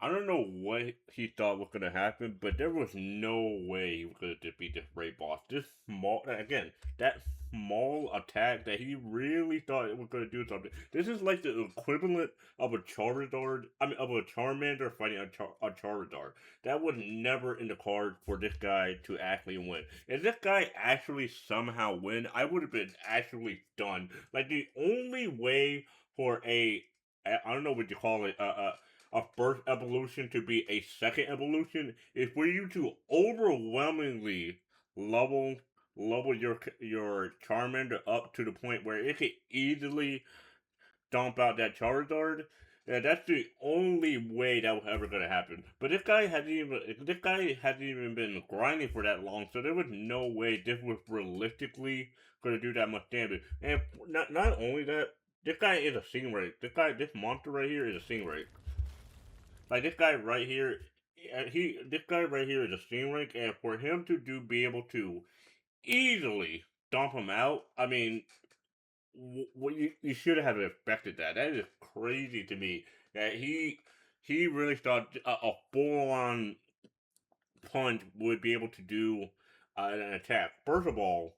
I don't know what he thought was gonna happen, but there was no way he was gonna defeat this raid boss. This small, again, that small attack that he really thought it was gonna do something. This is like the equivalent of a Charizard, I mean, of a Charmander fighting a Charizard. That was never in the cards for this guy to actually win. If this guy actually somehow win, I would have been actually stunned. Like the only way for I don't know what you call it, a first evolution to be a second evolution is for you to overwhelmingly level level your Charmander up to the point where it could easily dump out that Charizard. Yeah, that's the only way that was ever gonna happen. But this guy hasn't even been grinding for that long, so there was no way this was realistically gonna do that much damage. And not only that, this guy is a stingray. This monster right here is a stingray. Like this guy right here is a steam rank, and for him to be able to easily dump him out, I mean, you should have expected that. That is crazy to me. That he really thought a full on punch would be able to do an attack. First of all,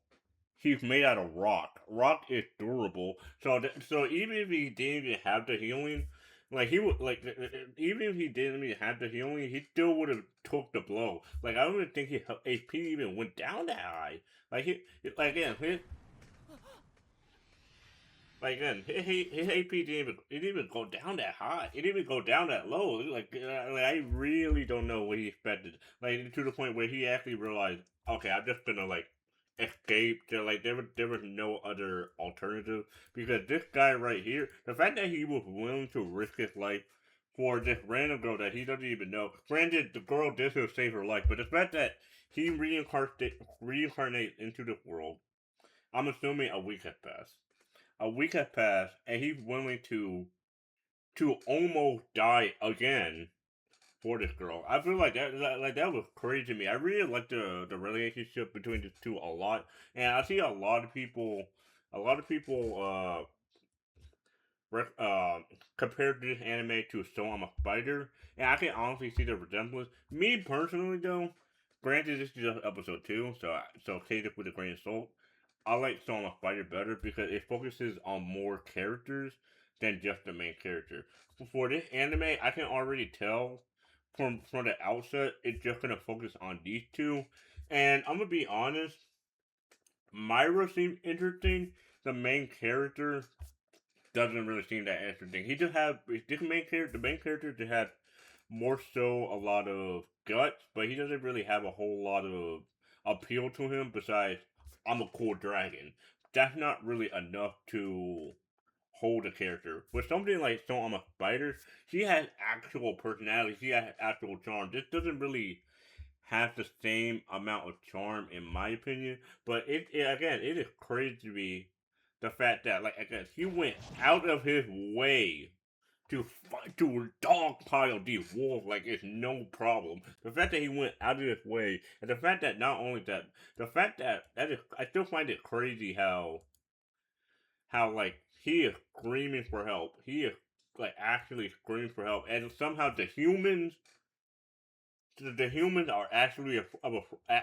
he's made out of rock. Rock is durable, so even if he didn't even have the healing, like he would even if he didn't even have the healing, he still would have took the blow. Like I don't even think his HP even went down that high. Like like again, his AP didn't even go down that high. It didn't even go down that low. Like I really don't know what he expected. Like to the point where he actually realized, okay, I'm just gonna like escape. To like there was no other alternative because this guy right here, the fact that he was willing to risk his life for this random girl that he doesn't even know. Granted, the girl did save her life, but the fact that he reincarnates into the world, I'm assuming a week has passed. A week has passed, and he's willing to almost die again for this girl. I feel like that was crazy to me. I really like the relationship between the two a lot, and I see a lot of people rec- uh compared this anime to So I'm a Spider, and I can honestly see the resemblance. Me personally, though, granted this is just episode two, so take it with a grain of salt. I like So I'm a Spider better because it focuses on more characters than just the main character. For this anime, I can already tell from the outset it's just gonna focus on these two, and I'm gonna be honest. Myra seems interesting. The main character doesn't really seem that interesting. He just have the main character just had more so a lot of guts, but he doesn't really have a whole lot of appeal to him besides I'm a cool dragon. That's not really enough to hold a character. With something like So I'm a Spider, she has actual personality, she has actual charm. This doesn't really have the same amount of charm in my opinion. But it is crazy to me the fact that like again he went out of his way to fight to dogpile these wolves like it's no problem. The fact that he went out of his way, and the fact that not only that, the fact that is I still find it crazy how like he is screaming for help. He is like actually screaming for help, and somehow the humans are actually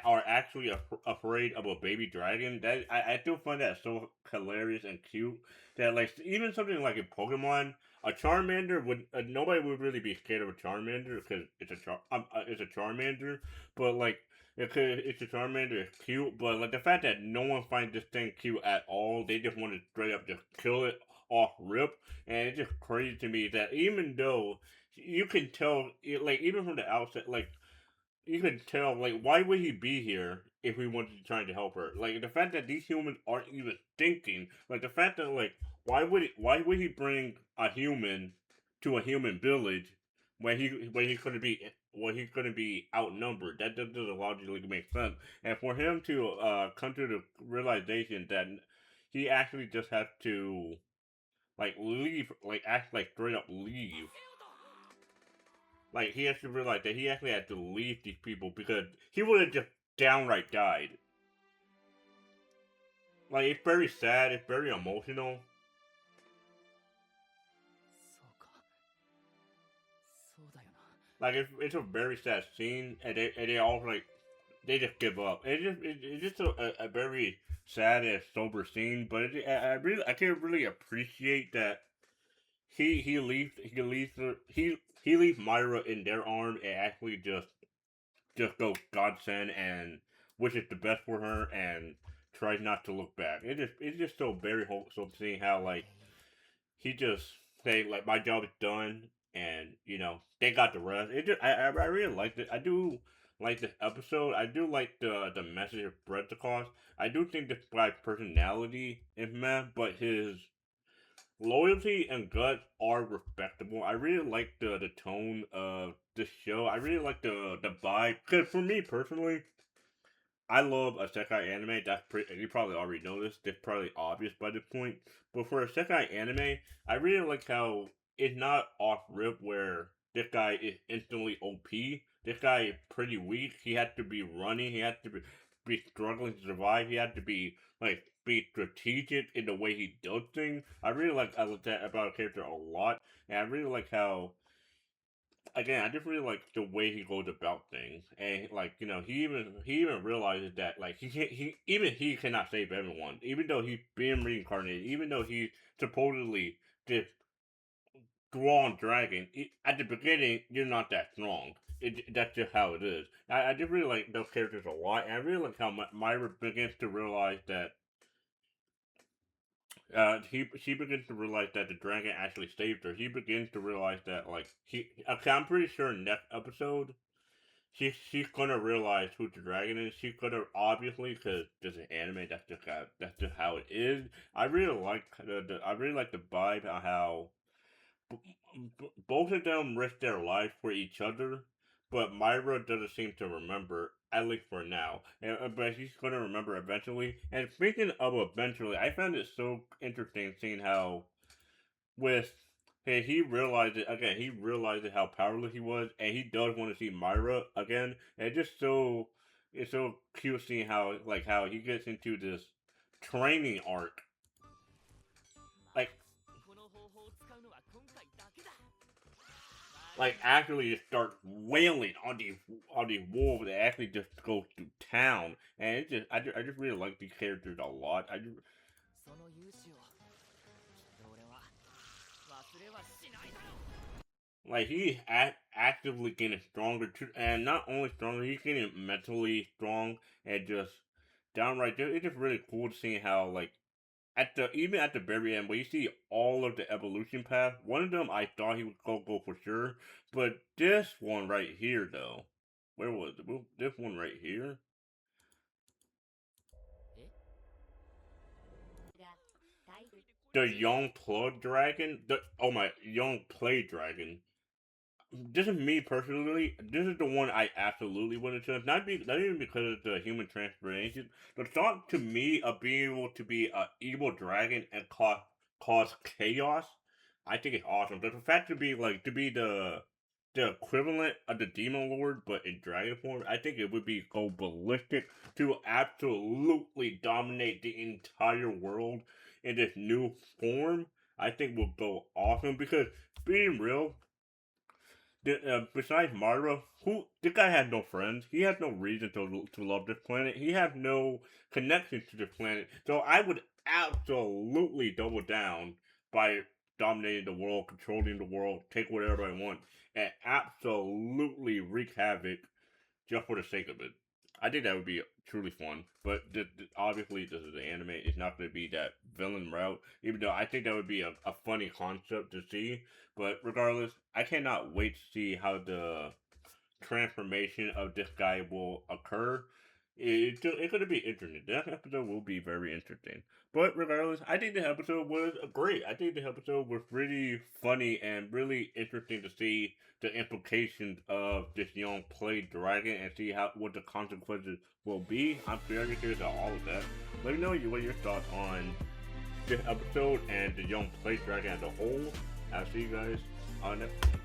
are actually afraid of a baby dragon. That I still find that so hilarious and cute. That like even something like in Pokemon, a Charmander would nobody would really be scared of a Charmander because it's a Charmander, but like. It's a Charmander, it's cute, but like the fact that no one finds this thing cute at all, they just want to straight up just kill it off rip, and it's just crazy to me that even though you can tell, like even from the outset, like you can tell, like, why would he be here if we wanted to try to help her? Like, the fact that these humans aren't even thinking, like, the fact that, like, why would he bring a human to a human village when he's gonna be outnumbered? That doesn't logically make sense. And for him to come to the realization that he actually just has to like leave, like act like straight up leave, like he has to realize that he actually had to leave these people because he would have just downright died. Like it's very sad. It's very emotional. そうかそうだよな Like it's a very sad scene, and they all like they just give up. It's just a very sad and sober scene, but I can really appreciate that he leaves Myra in their arms and actually just goes godsend and wishes the best for her and tries not to look back. It's just so very wholesome seeing how like he just say like my job is done and they got the rest. I really liked it. I do like this episode. I do like the message it brought across. I do think this guy's personality is meh, but his loyalty and guts are respectable. I really like the tone of the show. I really like the vibe. Cause for me personally, I love a Sekai anime. That's pretty. You probably already know this. It's probably obvious by this point. But for a Sekai anime, I really like how it's not off rip where this guy is instantly OP. This guy is pretty weak. He had to be running. He had to be struggling to survive. He had to be strategic in the way he does things. I like that about a character a lot, and I really like how again, I just really like the way he goes about things, and like he even realizes that like he cannot save everyone, even though he's being reincarnated, even though he's supposedly this strong dragon. At the beginning, you're not that strong. That's just how it is. I just really like those characters a lot, and I really like how Myra begins to realize that she begins to realize that the dragon actually saved her. He begins to realize that like okay, I'm pretty sure next episode she's gonna realize who the dragon is. She's gonna obviously because this is anime. That's just how it is. I really like I really like the vibe on how both of them risk their life for each other, but Myra doesn't seem to remember, at least for now. But she's going to remember eventually. And speaking of eventually, I found it so interesting seeing how, with. Hey, he realized it again. He realized how powerless he was, and he does want to see Myra again. And it's so cute seeing how he gets into this training arc. Like actually just start wailing on these wolves that actually just go through town, and I just really like these characters a lot. I just like actively getting stronger too, and not only stronger, he's getting mentally strong and just downright. It's just really cool to see how like even at the very end, where you see all of the evolution path, one of them I thought he would go for sure, but this one right here though, where was it? Well, this one right here, the young plug dragon, young play dragon. This is me personally. This is the one I absolutely want to choose. Not even because of the human transformation. The thought to me of being able to be an evil dragon and cause chaos, I think it's awesome. But the fact to be the equivalent of the demon lord, but in dragon form, I think it would be go ballistic to absolutely dominate the entire world in this new form. I think will go awesome because being real, besides Mario, who the guy had no friends. He had no reason to love this planet. He had no connection to this planet. So I would absolutely double down by dominating the world, controlling the world, take whatever I want, and absolutely wreak havoc just for the sake of it. I think that would be truly fun. But obviously, this is an anime. It's not going to be that villain route. Even though I think that would be a funny concept to see. But regardless, I cannot wait to see how the transformation of this guy will occur. It's going to be interesting. That episode will be very interesting. But regardless, I think the episode was great. I think the episode was really funny and really interesting to see the implications of this young play dragon and see what the consequences will be. I'm very curious about all of that. Let me know what your thoughts on this episode and the young play dragon as a whole. I'll see you guys on next.